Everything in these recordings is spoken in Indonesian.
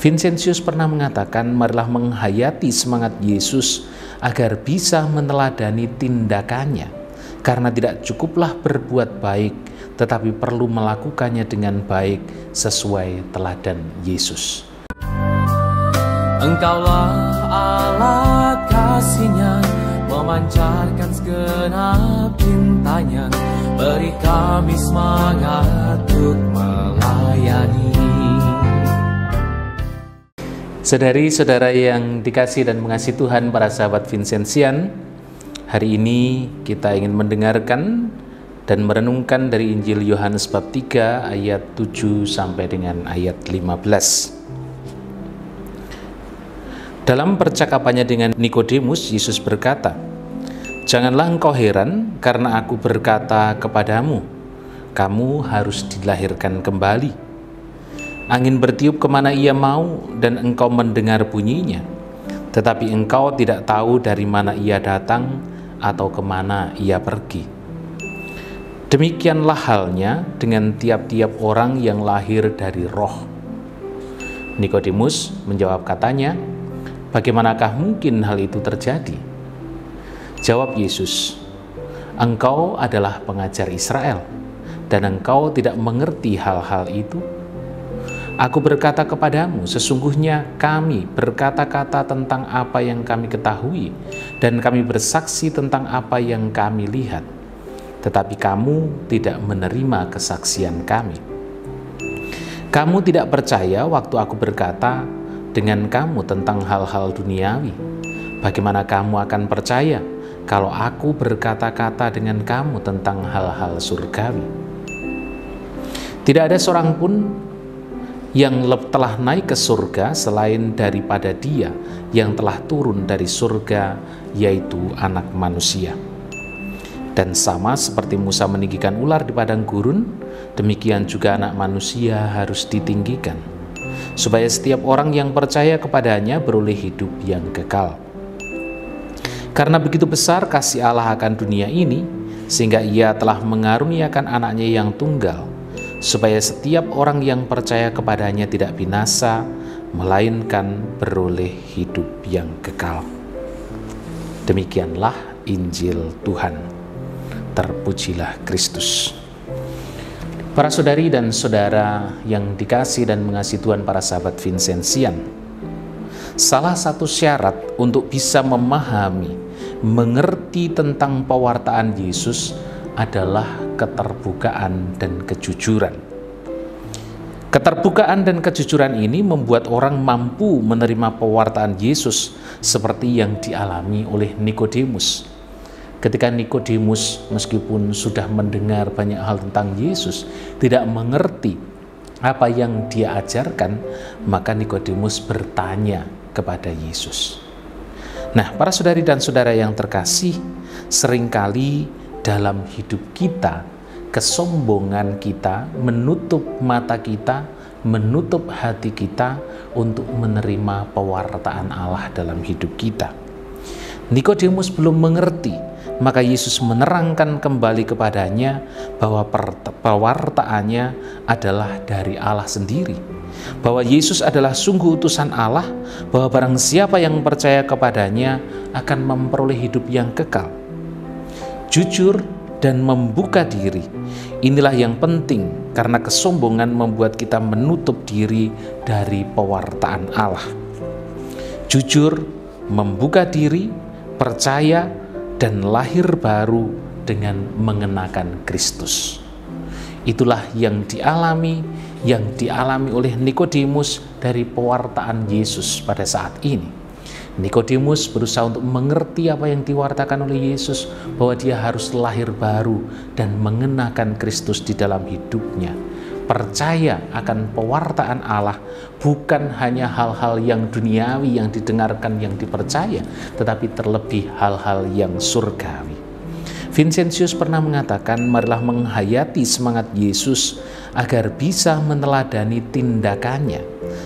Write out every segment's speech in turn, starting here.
Vincentius pernah mengatakan, marilah menghayati semangat Yesus agar bisa meneladani tindakannya, karena tidak cukuplah berbuat baik, tetapi perlu melakukannya dengan baik sesuai teladan Yesus. Engkaulah alat kasih-Nya, memancarkan segenap cintanya, beri kami semangat untuk melayani. Saudari-saudara yang dikasih dan mengasihi Tuhan, para sahabat Vincentian, hari ini kita ingin mendengarkan dan merenungkan dari Injil Yohanes bab 3 ayat 7 sampai dengan ayat 15. Dalam percakapannya dengan Nikodemus, Yesus berkata, "Janganlah engkau heran karena aku berkata kepadamu, kamu harus dilahirkan kembali. Angin bertiup kemana ia mau dan engkau mendengar bunyinya, tetapi engkau tidak tahu dari mana ia datang atau kemana ia pergi. Demikianlah halnya dengan tiap-tiap orang yang lahir dari roh." Nikodemus menjawab katanya, "Bagaimanakah mungkin hal itu terjadi?" Jawab Yesus, "Engkau adalah pengajar Israel, dan engkau tidak mengerti hal-hal itu? Aku berkata kepadamu, sesungguhnya kami berkata-kata tentang apa yang kami ketahui, dan kami bersaksi tentang apa yang kami lihat. Tetapi kamu tidak menerima kesaksian kami. Kamu tidak percaya waktu aku berkata dengan kamu tentang hal-hal duniawi. Bagaimana kamu akan percaya kalau aku berkata-kata dengan kamu tentang hal-hal surgawi? Tidak ada seorang pun yang telah naik ke surga selain daripada Dia yang telah turun dari surga, yaitu Anak Manusia. Dan sama seperti Musa meninggikan ular di padang gurun, demikian juga Anak Manusia harus ditinggikan, supaya setiap orang yang percaya kepadanya beroleh hidup yang kekal. Karena begitu besar kasih Allah akan dunia ini, sehingga Ia telah mengaruniakan anaknya yang tunggal, supaya setiap orang yang percaya kepadanya tidak binasa, melainkan beroleh hidup yang kekal. Demikianlah Injil Tuhan. Terpujilah Kristus. Para saudari dan saudara yang dikasih dan mengasihi Tuhan, para sahabat Vincentian, salah satu syarat untuk bisa memahami, mengerti tentang pewartaan Yesus adalah keterbukaan dan kejujuran. Keterbukaan dan kejujuran ini membuat orang mampu menerima pewartaan Yesus seperti yang dialami oleh Nikodemus. Ketika Nikodemus meskipun sudah mendengar banyak hal tentang Yesus, tidak mengerti apa yang Dia ajarkan, maka Nikodemus bertanya kepada Yesus. Nah, para saudari dan saudara yang terkasih, seringkali dalam hidup kita, kesombongan kita menutup mata kita, menutup hati kita untuk menerima pewartaan Allah dalam hidup kita. Nikodemus belum mengerti, maka Yesus menerangkan kembali kepadanya bahwa pewartaannya adalah dari Allah sendiri, bahwa Yesus adalah sungguh utusan Allah, bahwa barang siapa yang percaya kepadanya akan memperoleh hidup yang kekal. Jujur dan membuka diri, inilah yang penting, karena kesombongan membuat kita menutup diri dari pewartaan Allah. Jujur, membuka diri, percaya, dan lahir baru dengan mengenakan Kristus. Itulah yang dialami oleh Nikodemus dari pewartaan Yesus pada saat ini. Nikodemus berusaha untuk mengerti apa yang diwartakan oleh Yesus, bahwa dia harus lahir baru dan mengenakan Kristus di dalam hidupnya. Percaya akan pewartaan Allah, bukan hanya hal-hal yang duniawi yang didengarkan, yang dipercaya, tetapi terlebih hal-hal yang surgawi. Vincentius pernah mengatakan, marilah menghayati semangat Yesus agar bisa meneladani tindakannya,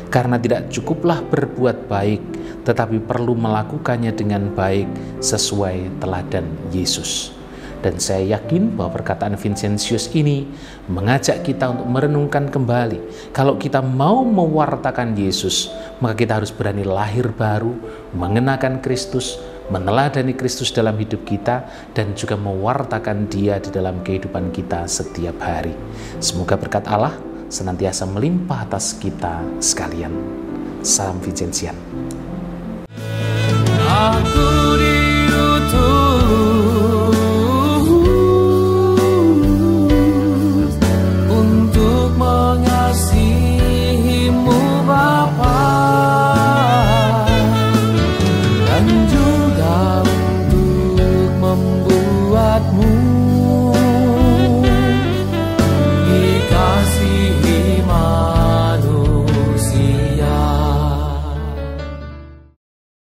karena tidak cukuplah berbuat baik, tetapi perlu melakukannya dengan baik sesuai teladan Yesus. Dan saya yakin bahwa perkataan Vincentius ini mengajak kita untuk merenungkan kembali, kalau kita mau mewartakan Yesus, maka kita harus berani lahir baru, mengenakan Kristus, meneladani Kristus dalam hidup kita, dan juga mewartakan Dia di dalam kehidupan kita setiap hari. Semoga berkat Allah senantiasa melimpah atas kita sekalian. Salam Vincentian. Aku